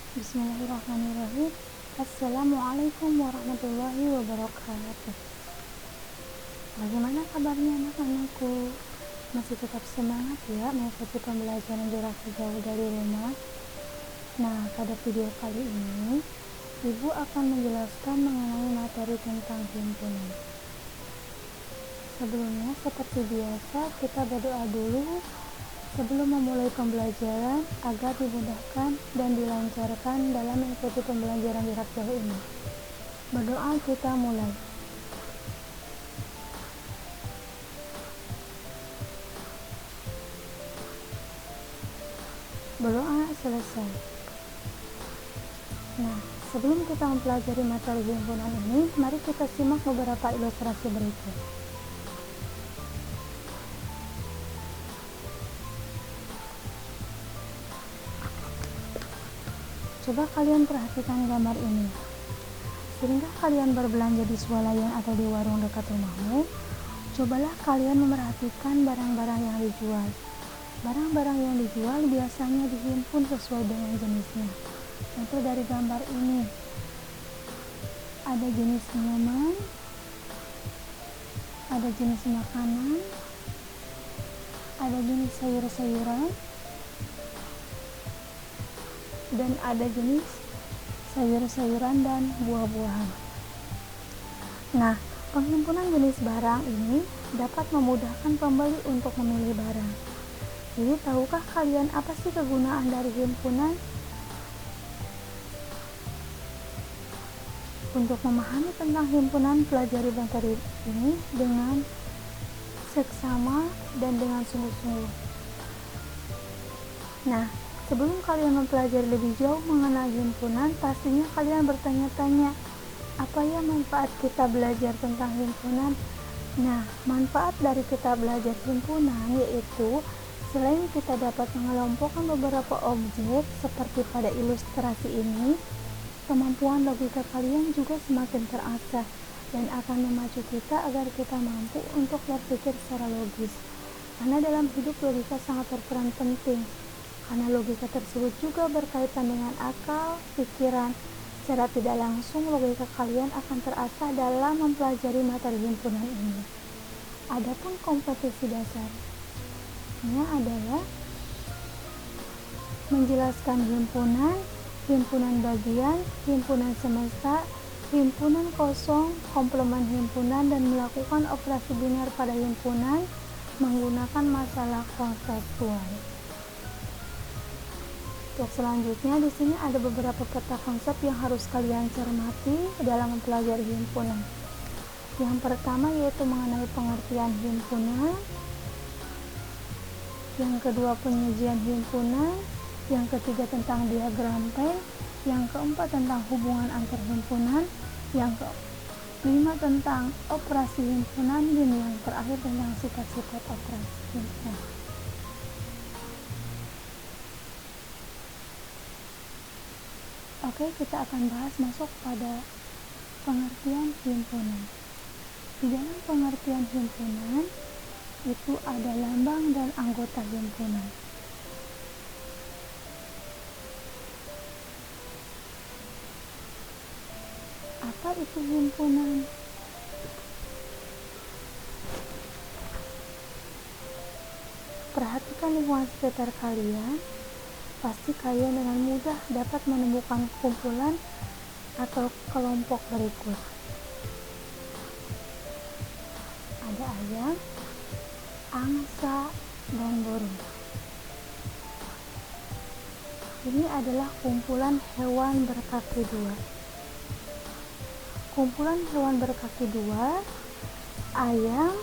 Bismillahirrahmanirrahim. Assalamualaikum warahmatullahi wabarakatuh. Bagaimana kabarnya anak-anakku? Masih tetap semangat ya mengikuti pembelajaran jarak jauh dari rumah? Nah, pada video kali ini Ibu akan menjelaskan mengenai materi tentang himpunan. Sebelumnya, seperti biasa, kita berdoa dulu sebelum memulai pembelajaran agar dimudahkan dan dilancarkan dalam mengikuti pembelajaran jarak jauh ini. Berdoa, kita mulai. Berdoa selesai. Nah, sebelum kita mempelajari materi himpunan ini, mari kita simak beberapa ilustrasi berikut. Coba kalian perhatikan gambar ini. Seringkah kalian berbelanja di swalayan atau di warung dekat rumahmu? Cobalah kalian memerhatikan barang-barang yang dijual. Barang-barang yang dijual biasanya dihimpun sesuai dengan jenisnya. Contoh dari gambar ini, ada jenis minuman, ada jenis makanan, ada jenis sayur-sayuran, dan ada jenis sayur-sayuran dan buah-buahan. Nah, penghimpunan jenis barang ini dapat memudahkan pembeli untuk memilih barang. Jadi, tahukah kalian apa sih kegunaan dari himpunan? Untuk memahami tentang himpunan, pelajari materi ini dengan seksama dan dengan sungguh-sungguh. Nah, sebelum kalian mempelajari lebih jauh mengenai himpunan, pastinya kalian bertanya-tanya, apa ya manfaat kita belajar tentang himpunan? Nah, manfaat dari kita belajar himpunan yaitu selain kita dapat mengelompokkan beberapa objek seperti pada ilustrasi ini, kemampuan logika kalian juga semakin terasah dan akan memacu kita agar kita mampu untuk berpikir secara logis. Karena dalam hidup logika sangat berperan penting. Karena logika tersebut juga berkaitan dengan akal, pikiran. Secara tidak langsung, logika kalian akan terasah dalam mempelajari materi himpunan ini. Adapun kompetensi dasarnya adalah menjelaskan himpunan, himpunan bagian, himpunan semesta, himpunan kosong, komplemen himpunan, dan melakukan operasi biner pada himpunan menggunakan masalah konseptual. Untuk selanjutnya, di sini ada beberapa peta konsep yang harus kalian cermati dalam mempelajari himpunan. Yang pertama yaitu mengenai pengertian himpunan, yang kedua penyajian himpunan, yang ketiga tentang diagram Venn, yang keempat tentang hubungan antar himpunan, yang kelima tentang operasi himpunan, dan yang terakhir tentang sifat-sifat operasi himpunan. Oke, kita akan bahas masuk pada pengertian himpunan. Di dalam pengertian himpunan itu ada lambang dan anggota himpunan. Apa itu himpunan? Perhatikan lingkungan sekitar kalian. Pasti kalian dengan mudah dapat menemukan kumpulan atau kelompok berikut. Ada ayam, angsa, dan burung. Ini adalah kumpulan hewan berkaki dua. Kumpulan hewan berkaki dua, ayam,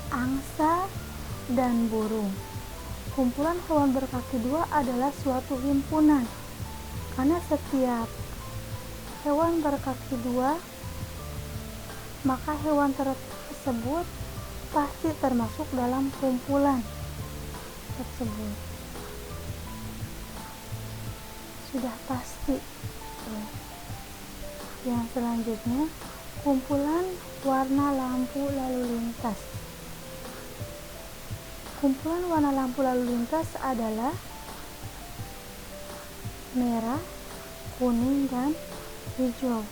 angsa, dan burung. Kumpulan hewan berkaki dua adalah suatu himpunan, karena setiap hewan berkaki dua, maka hewan tersebut pasti termasuk dalam kumpulan tersebut. Sudah pasti. Yang selanjutnya, kumpulan warna lampu lalu lintas. Kumpulan warna lampu lalu lintas adalah merah, kuning, dan hijau.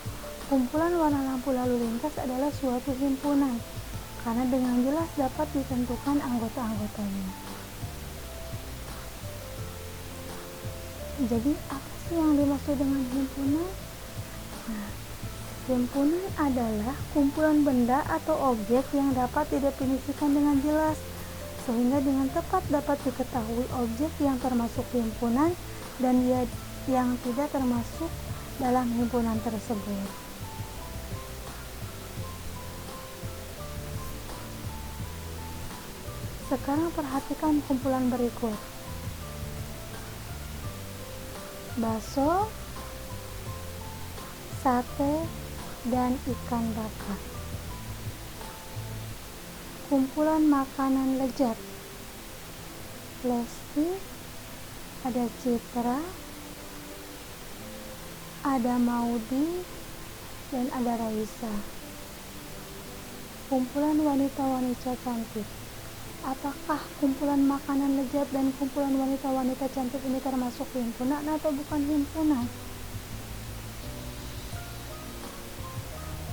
Kumpulan warna lampu lalu lintas adalah suatu himpunan karena dengan jelas dapat ditentukan anggota-anggotanya. Jadi apa sih yang dimaksud dengan himpunan? Nah, himpunan adalah kumpulan benda atau objek yang dapat didefinisikan dengan jelas, sehingga dengan tepat dapat diketahui objek yang termasuk himpunan dan yang tidak termasuk dalam himpunan tersebut. Sekarang perhatikan kumpulan berikut. Bakso, sate, dan ikan bakar. Kumpulan makanan lezat. Lesti, ada Citra, ada Maudi, dan ada Raisa. Kumpulan wanita-wanita cantik. Apakah kumpulan makanan lezat dan kumpulan wanita-wanita cantik ini termasuk himpunan atau bukan himpunan?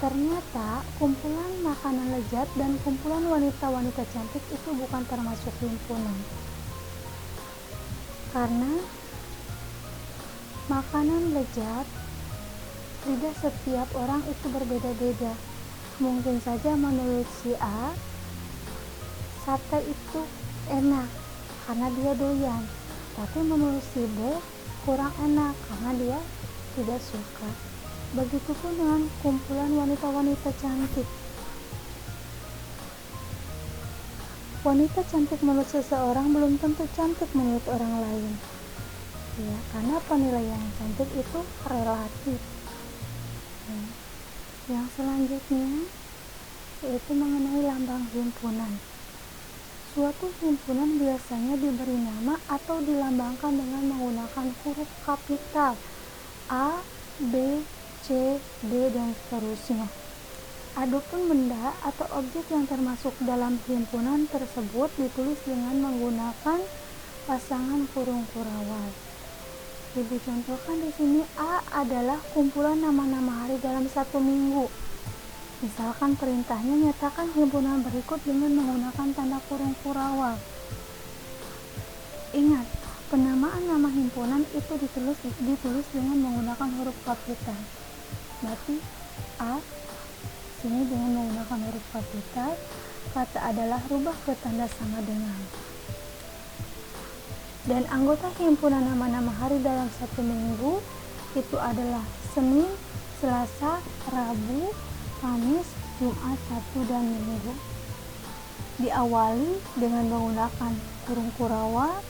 Ternyata kumpulan makanan lezat dan kumpulan wanita-wanita cantik itu bukan termasuk himpunan. Karena makanan lezat tidak setiap orang itu berbeda-beda. Mungkin saja menurut si A, sate itu enak karena dia doyan, tapi menurut si B kurang enak karena dia tidak suka. Begitupun dengan kumpulan wanita-wanita cantik. Wanita cantik menurut seseorang belum tentu cantik menurut orang lain. Ya, karena penilaian cantik itu relatif. Yang selanjutnya yaitu mengenai lambang himpunan. Suatu himpunan biasanya diberi nama atau dilambangkan dengan menggunakan huruf kapital A, B, C, D, dan seterusnya. Adapun benda atau objek yang termasuk dalam himpunan tersebut ditulis dengan menggunakan pasangan kurung kurawal. Ibu contohkan di sini, A adalah kumpulan nama-nama hari dalam satu minggu. Misalkan perintahnya nyatakan himpunan berikut dengan menggunakan tanda kurung kurawal. Ingat, penamaan nama himpunan itu ditulis dengan menggunakan huruf kapital. Berarti A sini dengan menggunakan huruf kapital, kata adalah rubah ke tanda sama dengan. Dan anggota himpunan nama-nama hari dalam satu minggu itu adalah Senin, Selasa, Rabu, Kamis, Jumat, Sabtu, dan Minggu. Diawali dengan menggunakan kurung kurawal.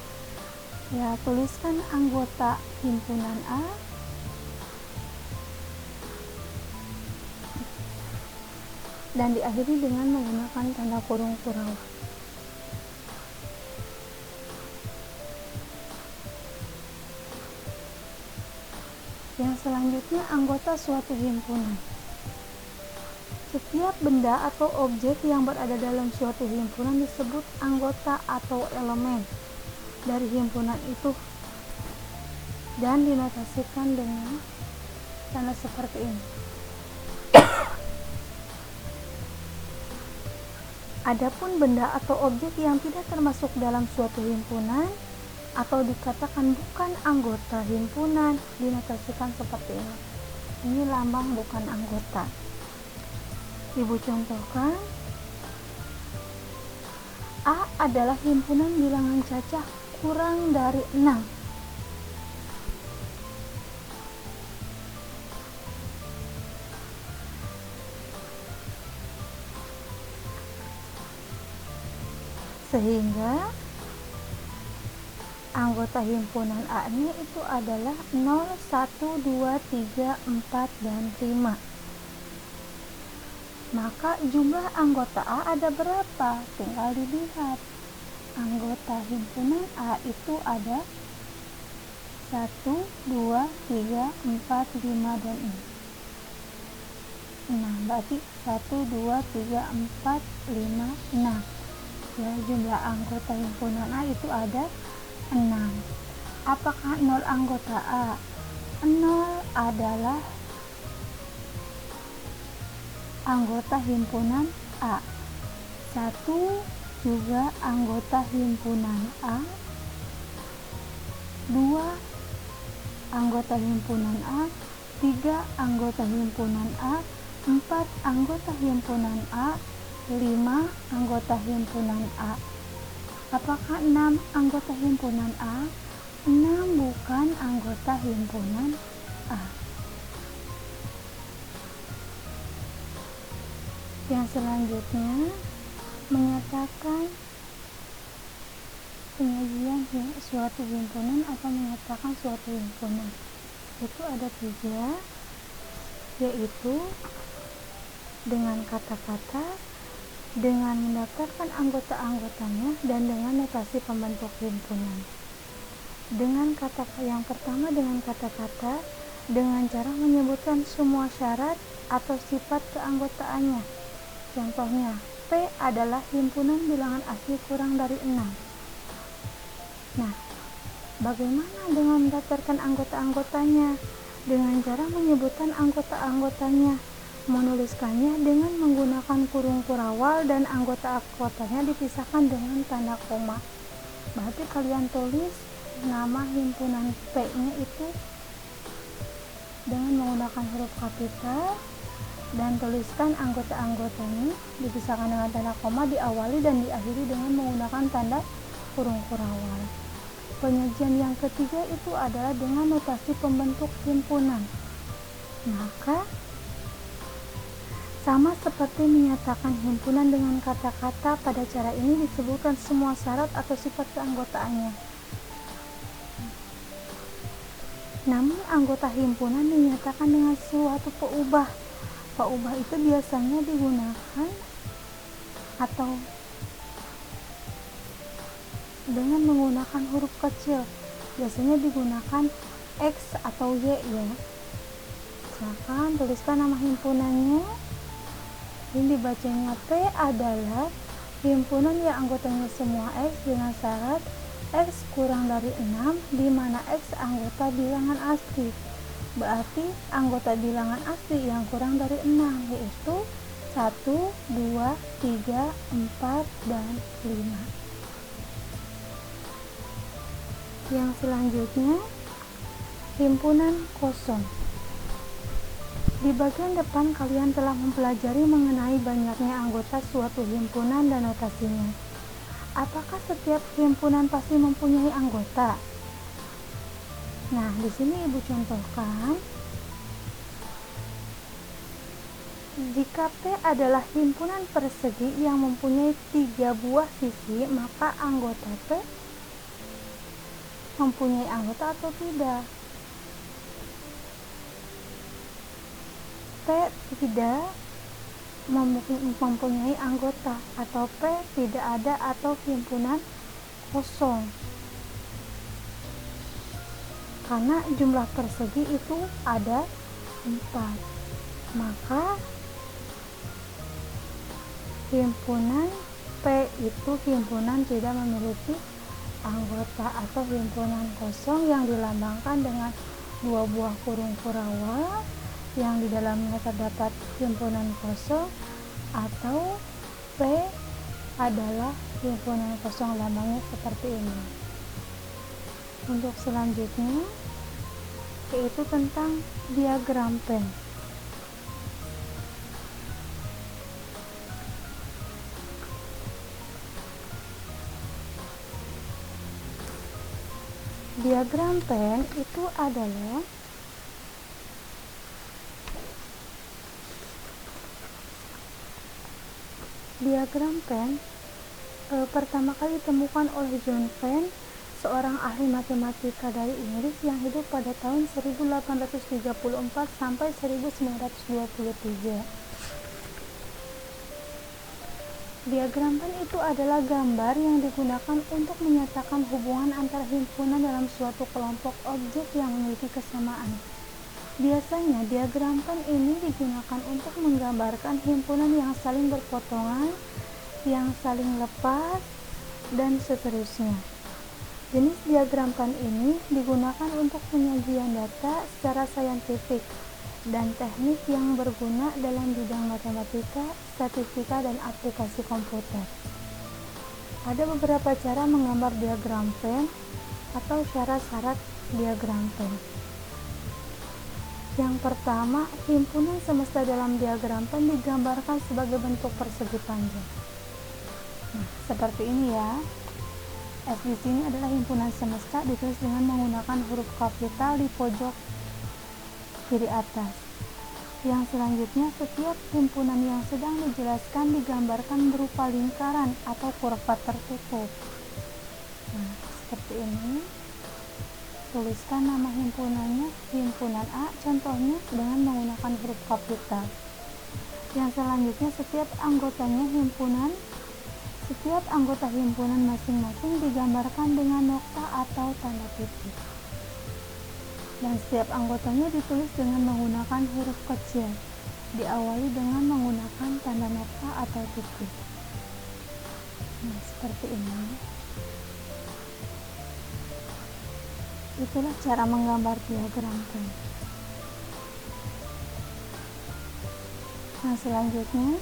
Ya, tuliskan anggota himpunan A. Dan diakhiri dengan menggunakan tanda kurung kurawal. Yang selanjutnya, anggota suatu himpunan. Setiap benda atau objek yang berada dalam suatu himpunan disebut anggota atau elemen dari himpunan itu dan dinotasikan dengan tanda seperti ini. Adapun benda atau objek yang tidak termasuk dalam suatu himpunan atau dikatakan bukan anggota himpunan dinotasikan seperti ini. Ini lambang bukan anggota. Ibu contohkan, A adalah himpunan bilangan cacah kurang dari 6. Sehingga anggota himpunan A-nya itu adalah 0, 1, 2, 3, 4, dan 5. Maka jumlah anggota A ada berapa? Tinggal dilihat. Anggota himpunan A itu ada 1, 2, 3, 4, 5, dan 6. Nah, berarti 1, 2, 3, 4, 5, 6. Ya, jumlah anggota himpunan A itu ada 6. Apakah 0 anggota A? 0 adalah anggota himpunan A. 1 juga anggota himpunan A. 2 anggota himpunan A. 3 anggota himpunan A. 4 anggota himpunan A. 5 anggota himpunan A. Apakah 6 anggota himpunan A? 6 bukan anggota himpunan A. Yang selanjutnya menyatakan penyajian suatu himpunan atau menyatakan suatu himpunan. Itu ada 3, yaitu dengan kata-kata, dengan mendaftarkan anggota-anggotanya, dan dengan notasi pembentuk himpunan. Dengan kata yang pertama, dengan kata-kata, dengan cara menyebutkan semua syarat atau sifat keanggotaannya. Contohnya, P adalah himpunan bilangan asli kurang dari 6. Nah, bagaimana dengan mendaftarkan anggota-anggotanya? Dengan cara menyebutkan anggota-anggotanya, menuliskannya dengan menggunakan kurung kurawal, dan anggota-anggotanya dipisahkan dengan tanda koma. Berarti kalian tulis nama himpunan P-nya itu dengan menggunakan huruf kapital, dan tuliskan anggota-anggotanya dipisahkan dengan tanda koma, diawali dan diakhiri dengan menggunakan tanda kurung kurawal. Penyajian yang ketiga itu adalah dengan notasi pembentuk himpunan. Maka sama seperti menyatakan himpunan dengan kata-kata, pada cara ini disebutkan semua syarat atau sifat keanggotaannya. Namun anggota himpunan dinyatakan dengan suatu peubah. Peubah itu biasanya digunakan atau dengan menggunakan huruf kecil. Biasanya digunakan X atau Y ya. Misalkan tuliskan nama himpunannya. Ini dibacanya P adalah himpunan yang anggotanya semua X dengan syarat X kurang dari 6, di mana X anggota bilangan asli. Berarti anggota bilangan asli yang kurang dari 6 yaitu 1, 2, 3, 4, dan 5. Yang selanjutnya, himpunan kosong. Di bagian depan kalian telah mempelajari mengenai banyaknya anggota suatu himpunan dan notasinya. Apakah setiap himpunan pasti mempunyai anggota? Nah, di sini Ibu contohkan, jika P adalah himpunan persegi yang mempunyai 3 buah sisi, maka anggota P mempunyai anggota atau tidak? P tidak mempunyai anggota, atau P tidak ada, atau himpunan kosong. Karena jumlah persegi itu ada 4, maka himpunan P itu himpunan tidak memiliki anggota, atau himpunan kosong yang dilambangkan dengan 2 buah kurung kurawal yang di dalamnya terdapat himpunan kosong, atau P adalah himpunan kosong, lambangnya seperti ini. Untuk selanjutnya yaitu tentang diagram Venn. Diagram Venn itu adalah diagram Venn pertama kali ditemukan oleh John Venn, seorang ahli matematika dari Inggris yang hidup pada tahun 1834 sampai 1923. Diagram Venn itu adalah gambar yang digunakan untuk menyatakan hubungan antara himpunan dalam suatu kelompok objek yang memiliki kesamaan. Biasanya diagram Venn ini digunakan untuk menggambarkan himpunan yang saling berpotongan, yang saling lepas, dan seterusnya. Jenis diagram PAN ini digunakan untuk penyajian data secara saintifik dan teknik yang berguna dalam bidang matematika, statistika, dan aplikasi komputer. Ada beberapa cara menggambar diagram PAN atau syarat-syarat diagram PAN. Yang pertama, himpunan semesta dalam diagram PAN digambarkan sebagai bentuk persegi panjang. Nah, seperti ini ya. S di sini adalah himpunan semesta, ditulis dengan menggunakan huruf kapital di pojok kiri atas. Yang selanjutnya, setiap himpunan yang sedang dijelaskan digambarkan berupa lingkaran atau kurva tertutup. Nah, seperti ini. Tuliskan nama himpunannya, himpunan A, contohnya dengan menggunakan huruf kapital. Yang selanjutnya, setiap anggota himpunan masing-masing digambarkan dengan nokta atau tanda titik. Dan setiap anggotanya ditulis dengan menggunakan huruf kecil, diawali dengan menggunakan tanda nokta atau titik. Nah, seperti ini. Itulah cara menggambar diagram PAN. Nah, selanjutnya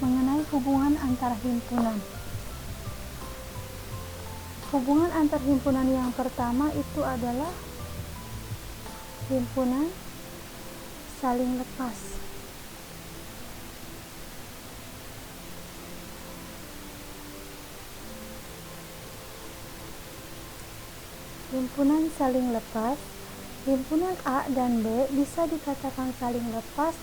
mengenai hubungan antar himpunan. Hubungan antar himpunan yang pertama itu adalah himpunan saling lepas. Himpunan saling lepas, himpunan A dan B bisa dikatakan saling lepas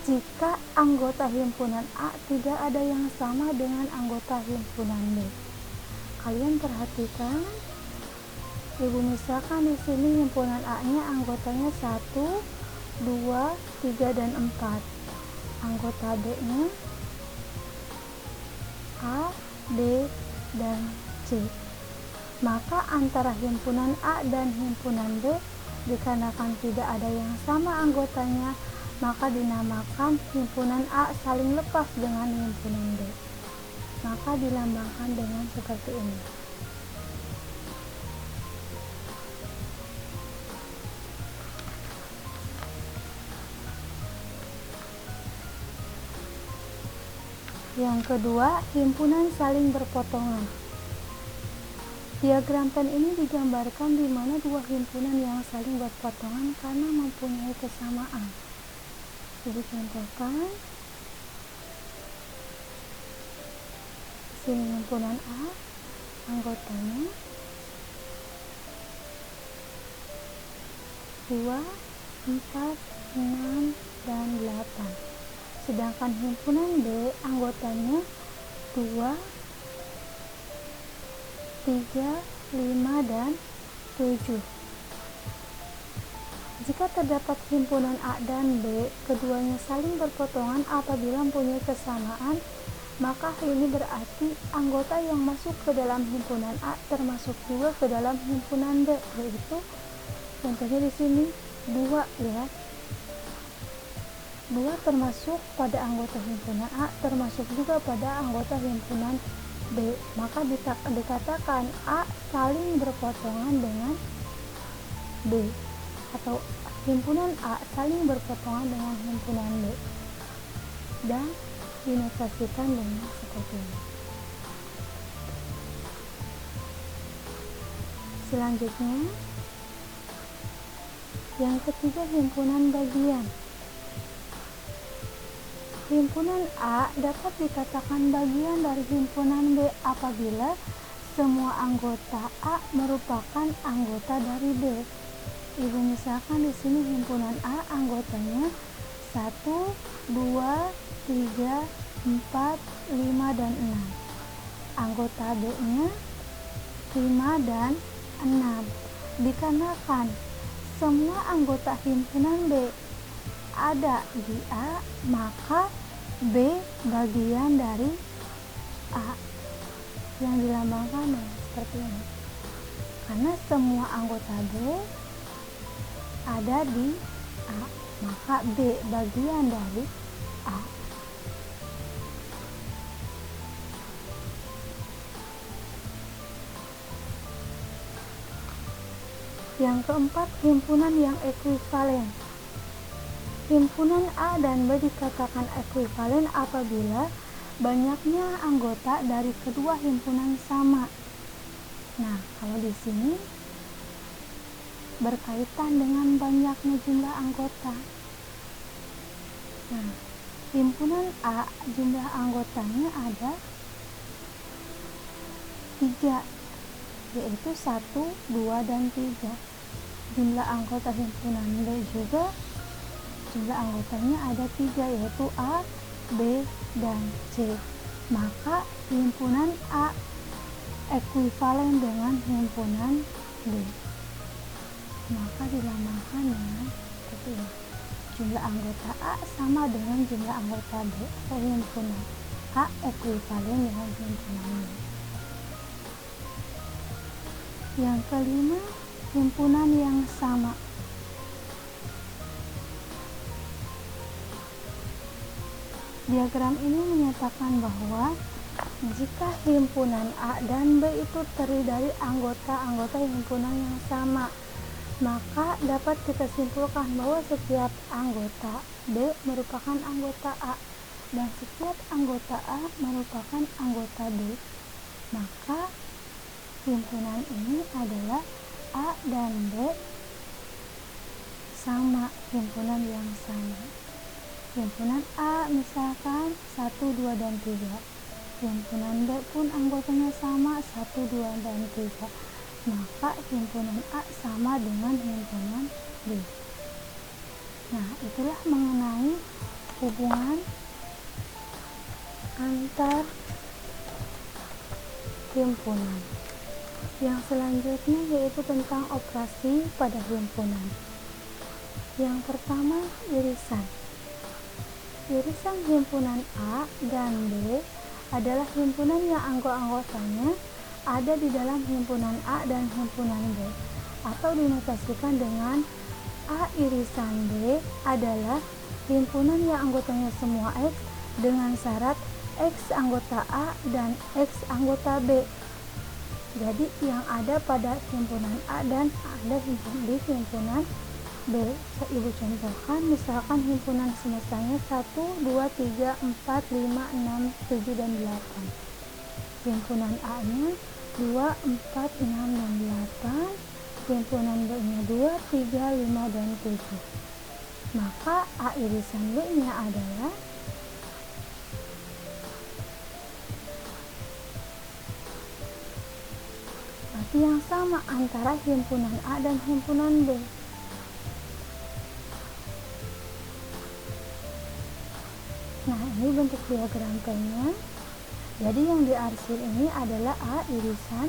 jika anggota himpunan A tidak ada yang sama dengan anggota himpunan B. Kalian perhatikan, Ibu misalkan di sini himpunan A-nya anggotanya 1, 2, 3, dan 4. Anggota B-nya A, B, dan C. Maka antara himpunan A dan himpunan B dikarenakan tidak ada yang sama anggotanya, maka dinamakan himpunan A saling lepas dengan himpunan B. Maka dilambangkan dengan seperti ini. Yang kedua, himpunan saling berpotongan. Diagram PAN ini digambarkan di mana dua himpunan yang saling berpotongan karena mempunyai kesamaan. Jadi contohkan, sini himpunan A, anggotanya 2, 4, 6, dan 8. Sedangkan himpunan B, anggotanya 2, 3, 5, dan 7. Jika terdapat himpunan A dan B, keduanya saling berpotongan apabila mempunyai kesamaan, maka hal ini berarti anggota yang masuk ke dalam himpunan A termasuk juga ke dalam himpunan B, yaitu contohnya di sini 2 ya. 2 termasuk pada anggota himpunan A, termasuk juga pada anggota himpunan B. Maka dikatakan A saling berpotongan dengan B, atau himpunan A saling berpotongan dengan himpunan B, dan dinotasikan dengan seperti ini. Selanjutnya, yang ketiga, himpunan bagian. Himpunan A dapat dikatakan bagian dari himpunan B apabila semua anggota A merupakan anggota dari B. Ibu misalkan di sini himpunan A anggotanya 1, 2, 3, 4, 5, dan 6. Anggota B-nya 5 dan 6. Dikarenakan semua anggota himpunan B ada di A, maka B bagian dari A, yang dilambangkan seperti ini. Karena semua anggota B ada di A, maka B bagian dari A. Yang keempat, himpunan yang ekuivalen. Himpunan A dan B dikatakan ekuivalen apabila banyaknya anggota dari kedua himpunan sama. Nah, kalau di sini berkaitan dengan banyaknya jumlah anggota. Nah, himpunan A jumlah anggotanya ada 3, yaitu 1, 2, dan 3. Jumlah anggota himpunan B juga jumlah anggotanya ada 3, yaitu A, B, dan C. Maka himpunan A ekuivalen dengan himpunan B. Maka dilambangkan dengan seperti ini. Jumlah anggota A sama dengan jumlah anggota B, atau himpunan A ekuivalen dengan himpunan B. Yang kelima, himpunan yang sama. Diagram ini menyatakan bahwa jika himpunan A dan B itu terdiri dari anggota-anggota himpunan yang sama, maka dapat kita simpulkan bahwa setiap anggota B merupakan anggota A dan setiap anggota A merupakan anggota B. Maka himpunan ini adalah A dan B sama, himpunan yang sama. Himpunan A misalkan 1, 2, dan 3. Himpunan B pun anggotanya sama 1, 2, dan 3. Maka himpunan A sama dengan himpunan B. Nah, itulah mengenai hubungan antar himpunan. Yang selanjutnya yaitu tentang operasi pada himpunan. Yang pertama, irisan. Irisan himpunan A dan B adalah himpunan yang anggotanya ada di dalam himpunan A dan himpunan B, atau dinotasikan dengan A irisan B adalah himpunan yang anggotanya semua X dengan syarat X anggota A dan X anggota B. Jadi yang ada pada himpunan A dan ada di himpunan B. Ibu contohkan, misalkan himpunan semestanya 1, 2, 3, 4, 5, 6, 7, dan 8. Himpunan A nya 2, 4, 6, dan 8. Himpunan B nya 2, 3, 5, dan 7. Maka A irisan B nya adalah arti yang sama antara himpunan A dan himpunan B. Nah, ini bentuk diagram P-nya. Jadi yang diarsir ini adalah A irisan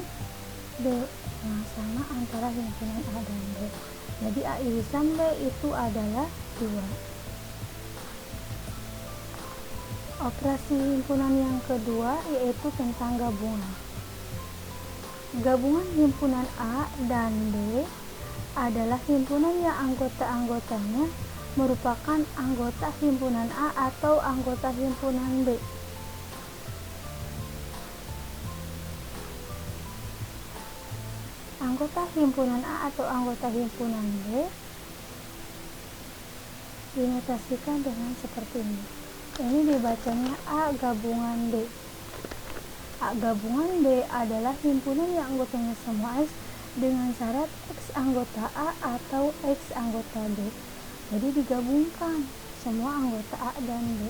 B yang sama antara himpunan A dan B. Jadi A irisan B itu adalah 2. Operasi himpunan yang kedua yaitu tentang gabungan. Gabungan himpunan A dan B adalah himpunan yang anggota-anggotanya merupakan anggota himpunan A atau anggota himpunan B. Anggota himpunan A atau anggota himpunan B dinotasikan dengan seperti ini. Ini dibacanya A gabungan B. A gabungan B adalah himpunan yang anggotanya semua X dengan syarat X anggota A atau X anggota B. Jadi digabungkan semua anggota A dan B.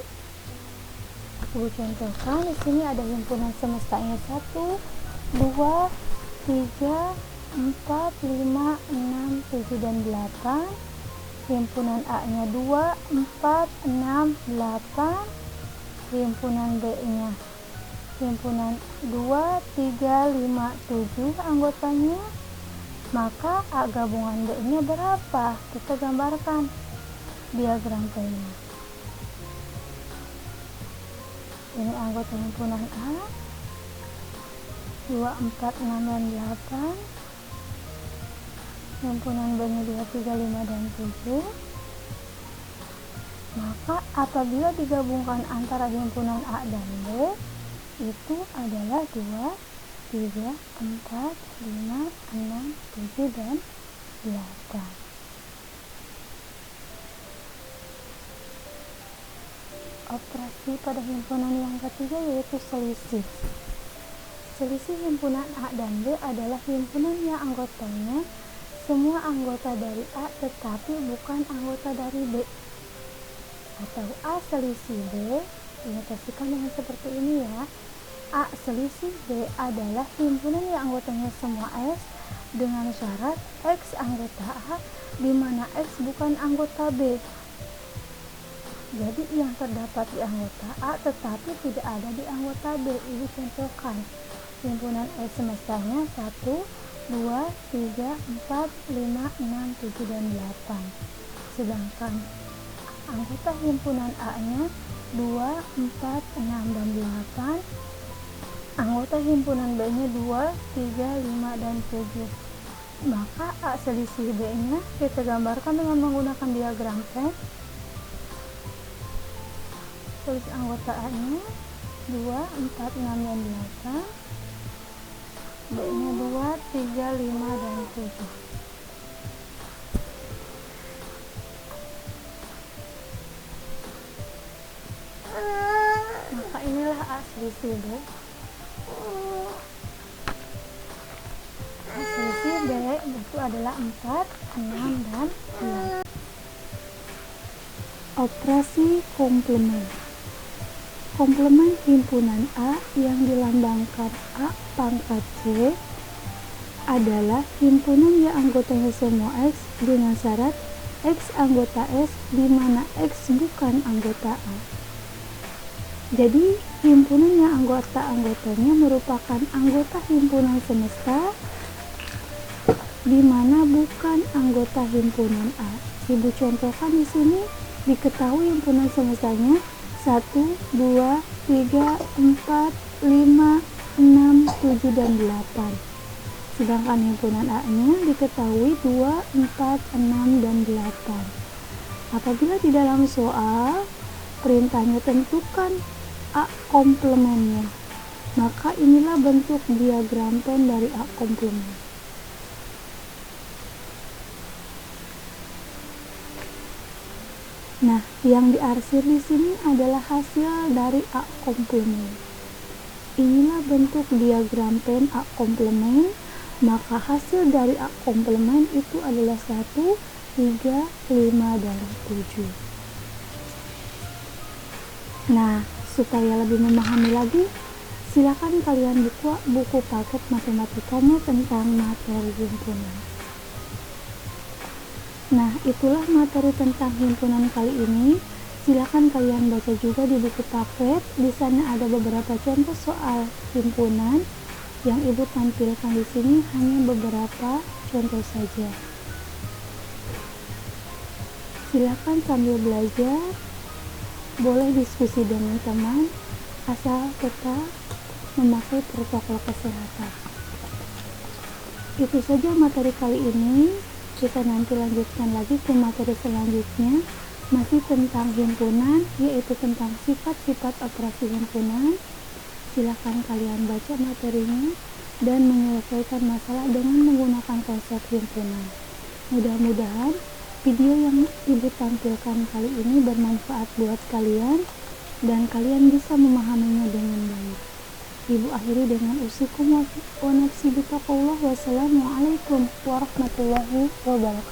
Aku contohkan, di sini ada himpunan semestanya 1, 2, 3, 4, 5, 6, 7, dan 8. Himpunan A-nya 2, 4, 6, 8. Himpunan B-nya himpunan 2, 3, 5, 7 anggotanya. Maka A gabungan B-nya berapa? Kita gambarkan diagram P-nya. Ini anggota himpunan A 2, 4, 6, dan 8. Himpunan B-nya 2, 3, 5, dan 7. Maka apabila digabungkan antara himpunan A dan B, itu adalah 2, 3, 4, 5, 6, 7, dan 8. Operasi pada himpunan yang ketiga yaitu selisih. Selisih himpunan A dan B adalah himpunan yang anggotanya semua anggota dari A tetapi bukan anggota dari B. Atau A selisih B, dinotasikan dengan seperti ini ya. A selisih B adalah himpunan yang anggotanya semua X dengan syarat X anggota A di mana X bukan anggota B. Jadi yang terdapat di anggota A tetapi tidak ada di anggota B. Ibu contohkan. Himpunan X semestanya 1, 2, 3, 4, 5, 6, 7, dan 8. Sedangkan anggota himpunan A-nya 2, 4, 6, dan 8. Anggota himpunan B-nya 2, 3, 5, dan 7. Maka A selisih B-nya kita gambarkan dengan menggunakan diagram Venn. Tulis anggota A-nya 2, 4, 6, dan 8. B-nya 2, 3, 5, dan 7. Maka inilah A selisih B. A selisih B itu adalah 4, 6, dan 9. Operasi komplemen. Komplemen himpunan A yang dilambangkan A pangkat C adalah himpunan yang anggotanya semua X dengan syarat X anggota S di mana X bukan anggota A. Jadi, himpunan yang anggotanya merupakan anggota himpunan semesta di mana bukan anggota himpunan A. Ibu contohkan di sini, diketahui himpunan semestanya 1, 2, 3, 4, 5, 6, 7, dan 8. Sedangkan himpunan A-nya diketahui 2, 4, 6, dan 8. Apabila di dalam soal perintahnya tentukan A komplemennya, maka inilah bentuk diagram Venn dari A komplemen. Nah, yang diarsir di sini adalah hasil dari A komplemen. Inilah bentuk diagram Venn A komplemen, maka hasil dari A komplemen itu adalah 1, 3, 5, dan 7. Nah, supaya lebih memahami lagi, silakan kalian buka buku paket matematikanya tentang materi himpunan. Nah, itulah materi tentang himpunan kali ini. Silakan kalian baca juga di buku paket. Di sana ada beberapa contoh soal himpunan yang Ibu tampilkan di sini hanya beberapa contoh saja. Silakan sambil belajar, boleh diskusi dengan teman, asal tetap memakai protokol kesehatan. Itu saja materi kali ini. Kita nanti lanjutkan lagi ke materi selanjutnya, masih tentang himpunan, yaitu tentang sifat-sifat operasi himpunan. Silakan kalian baca materinya dan menyelesaikan masalah dengan menggunakan konsep himpunan. Mudah-mudahan video yang Ibu tampilkan kali ini bermanfaat buat kalian dan kalian bisa memahaminya dengan baik. Ibu akhiri dengan usikum wa nafsi bitaqullah. Wassalamualaikum warahmatullahi wabarakatuh.